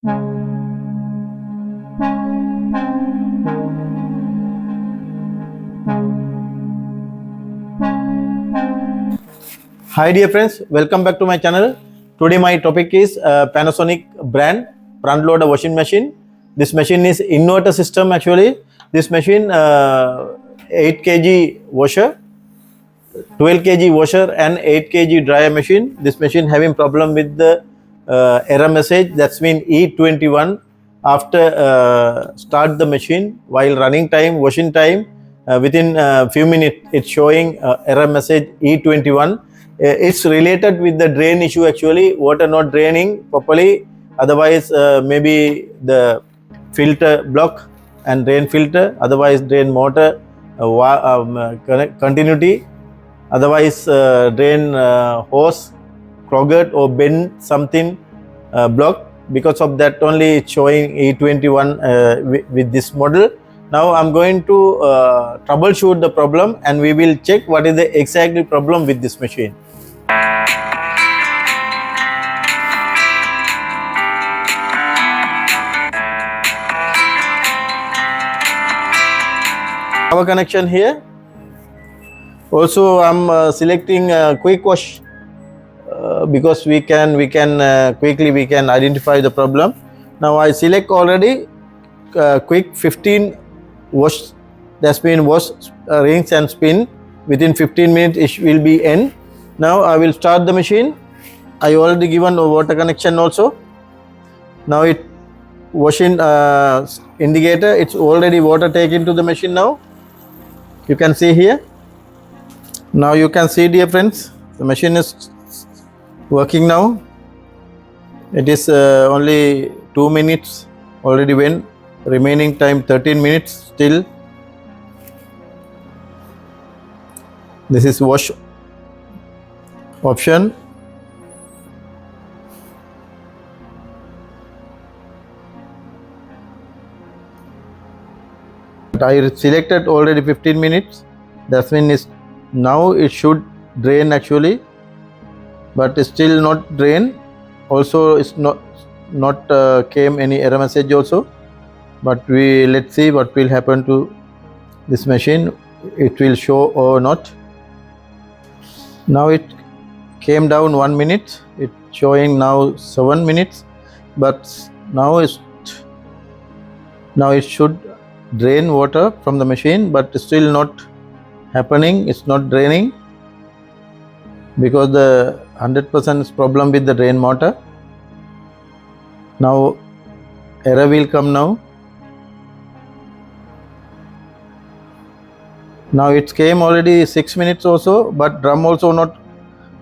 Hi dear friends, welcome back to my channel. Today my topic is Panasonic brand front loader washing machine. This machine is inverter system actually. This machine 8 kg washer, 12 kg washer and 8 kg dryer machine. This machine having problem with the error message, that's mean E21. After start the machine, while running time, washing time, within few minutes it's showing error message E21. It's related with the drain issue actually, water not draining properly, otherwise maybe the filter block and drain filter, otherwise drain motor continuity, otherwise drain hose clogged or bent something block. Because of that only it's showing E21 with this model. Now I'm going to troubleshoot the problem and we will check what is the exact problem with this machine. Power connection here. Also I'm selecting quick wash because we can quickly identify the problem. Now I select already quick 15 wash, that's mean wash rinse and spin. Within 15 minutes it will be end. Now I will start the machine. I already given a water connection also. Now it washing indicator, it's already water taken to the machine. Now you can see here. Now you can see dear friends, the machine is working now. It is only 2 minutes already went, remaining time 13 minutes still. This is wash option. I selected already 15 minutes, that means now it should drain actually, but still not drain. Also it's not came any error message also, but let's see what will happen to this machine, it will show or not. Now it came down 1 minute, it's showing now 7 minutes, but now it should drain water from the machine, but still not happening, it's not draining because the 100% is problem with the drain motor. Now error will come now. Now it came already 6 minutes also, but drum also not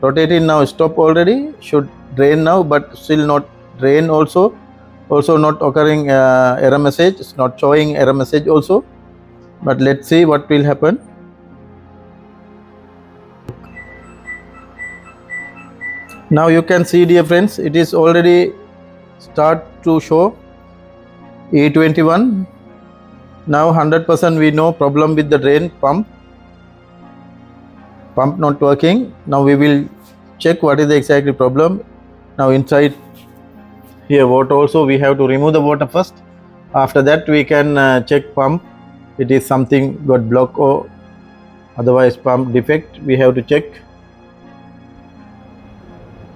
rotating. Now stop already, should drain now, but still not drain also not occurring error message, it's not showing error message also, but let's see what will happen. Now you can see dear friends, it is already start to show E21. Now 100% we know problem with the drain pump not working. Now we will check what is the exact problem. Now inside here water also, we have to remove the water first, after that we can check pump, it is something got block or otherwise pump defect, we have to check.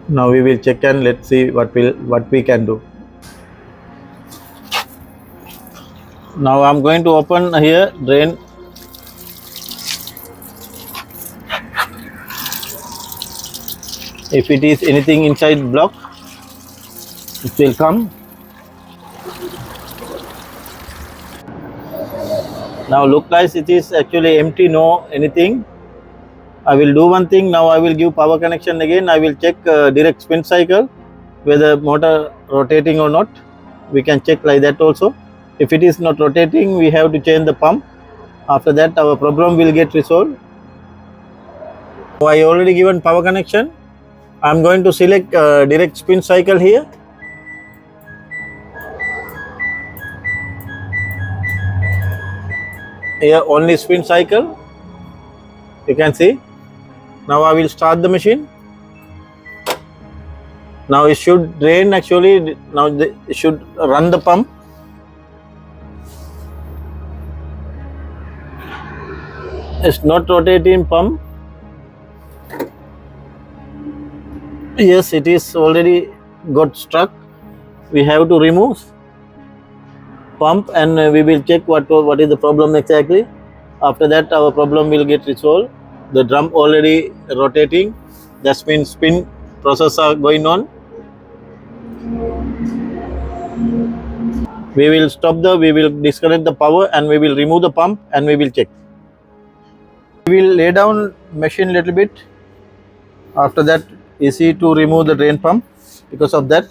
Now we will check and let's see what we can do. Now I'm going to open here drain. If it is anything inside block, it will come. Now look guys, it is actually empty, no anything. I will do one thing. Now I will give power connection again. I will check direct spin cycle, whether motor rotating or not. We can check like that also. If it is not rotating, we have to change the pump. After that our problem will get resolved. So I already given power connection. I am going to select direct spin cycle here. Here only spin cycle, you can see. Now I will start the machine. Now it should drain actually. Now it should run the pump. It's not rotating pump. Yes, it is already got stuck. We have to remove pump and we will check what is the problem exactly. After that our problem will get resolved. The drum already rotating. That means spin process are going on. We will disconnect the power and we will remove the pump and we will check. We will lay down machine little bit. After that, easy to remove the drain pump because of that.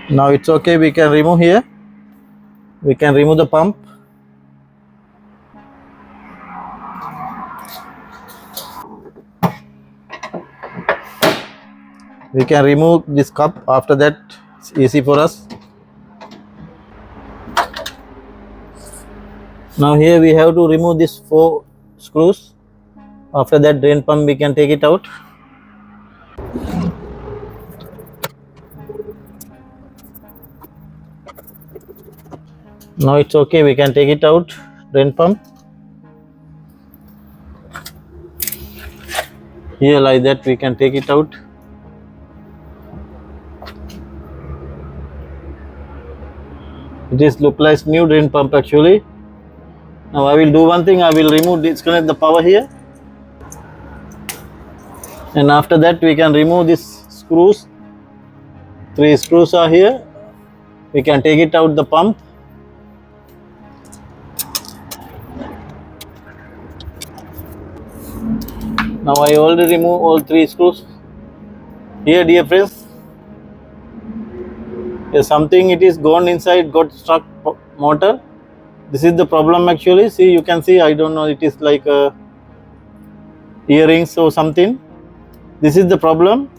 Now it's okay, we can remove here. We can remove the pump. We can remove this cup. After that, it's easy for us. Now here we have to remove these 4 screws. After that drain pump we can take it out. Now it's okay, we can take it out, drain pump. Here like that we can take it out. It is look like new drain pump actually. Now I will do one thing, I will disconnect the power here. And after that we can remove these screws. 3 screws are here. We can take it out the pump. Now I already remove all 3 screws. Here dear friends, something it is gone inside, got stuck motor. This is the problem actually. See, you can see, I don't know, it is like earrings or something. This is the problem.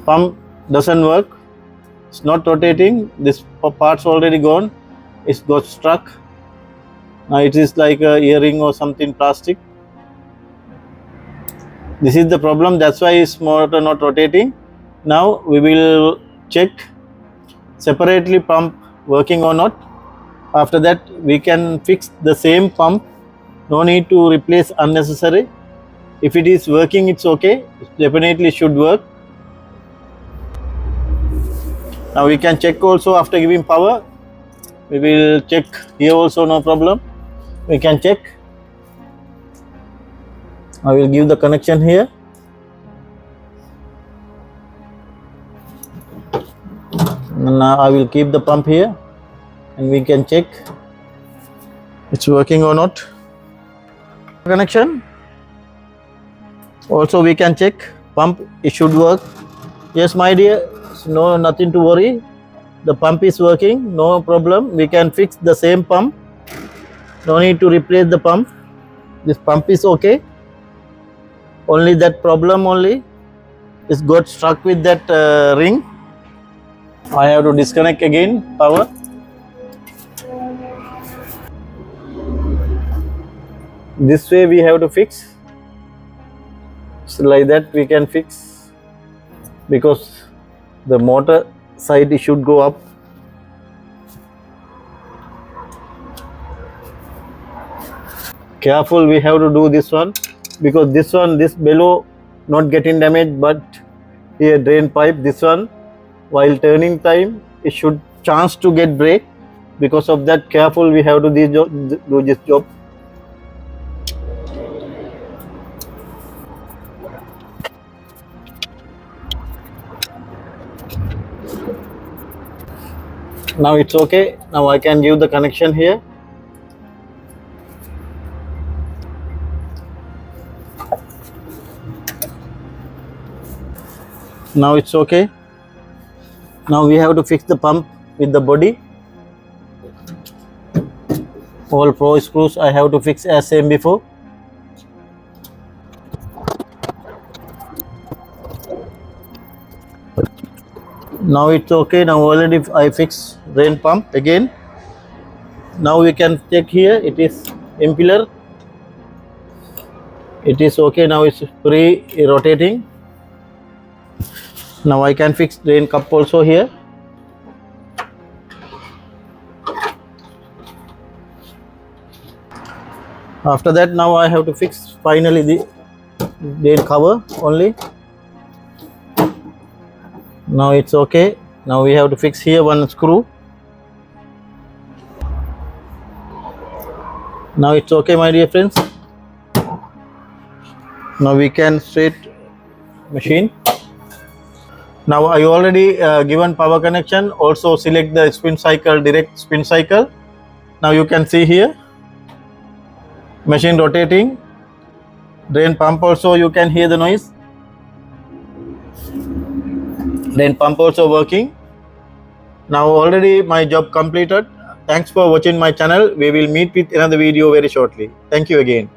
Pump doesn't work. It's not rotating. This part's already gone. It's got stuck. Now it is like a earring or something plastic. This is the problem. That's why it's motor not rotating. Now we will check separately pump working or not. After that we can fix the same pump. No need to replace unnecessary. If it is working, it's okay. It definitely should work. Now we can check also after giving power. We will check here also, no problem. We can check. I will give the connection here. Now I will keep the pump here and we can check it's working or not. Connection. Also we can check pump, it should work. Yes my dear, no, nothing to worry. The pump is working, no problem. We can fix the same pump. No need to replace the pump. This pump is okay. Only that problem only is got stuck with that ring. I have to disconnect again power. This way we have to fix. So like that we can fix, because the motor side it should go up. Careful, we have to do this one, because this below not getting damaged, but here drain pipe, this one while turning time it should chance to get break. Because of that, careful, we have to do this job. Now it's okay. Now I can give the connection here. Now it's okay. Now we have to fix the pump with the body. All pro screws I have to fix as same before. Now it's okay. Now already I fix drain pump again. Now we can check here, it is impeller, it is okay. Now it's free rotating. Now I can fix drain cup also here. After that, now I have to fix finally the drain cover only. Now it's okay. Now we have to fix here one screw. Now it's okay, my dear friends. Now we can straight machine. Now I already given power connection. Also select the spin cycle, direct spin cycle. Now you can see here machine rotating. Drain pump also you can hear the noise. Drain pump also working. Now already my job completed. Thanks for watching my channel. We will meet with another video very shortly. Thank you again.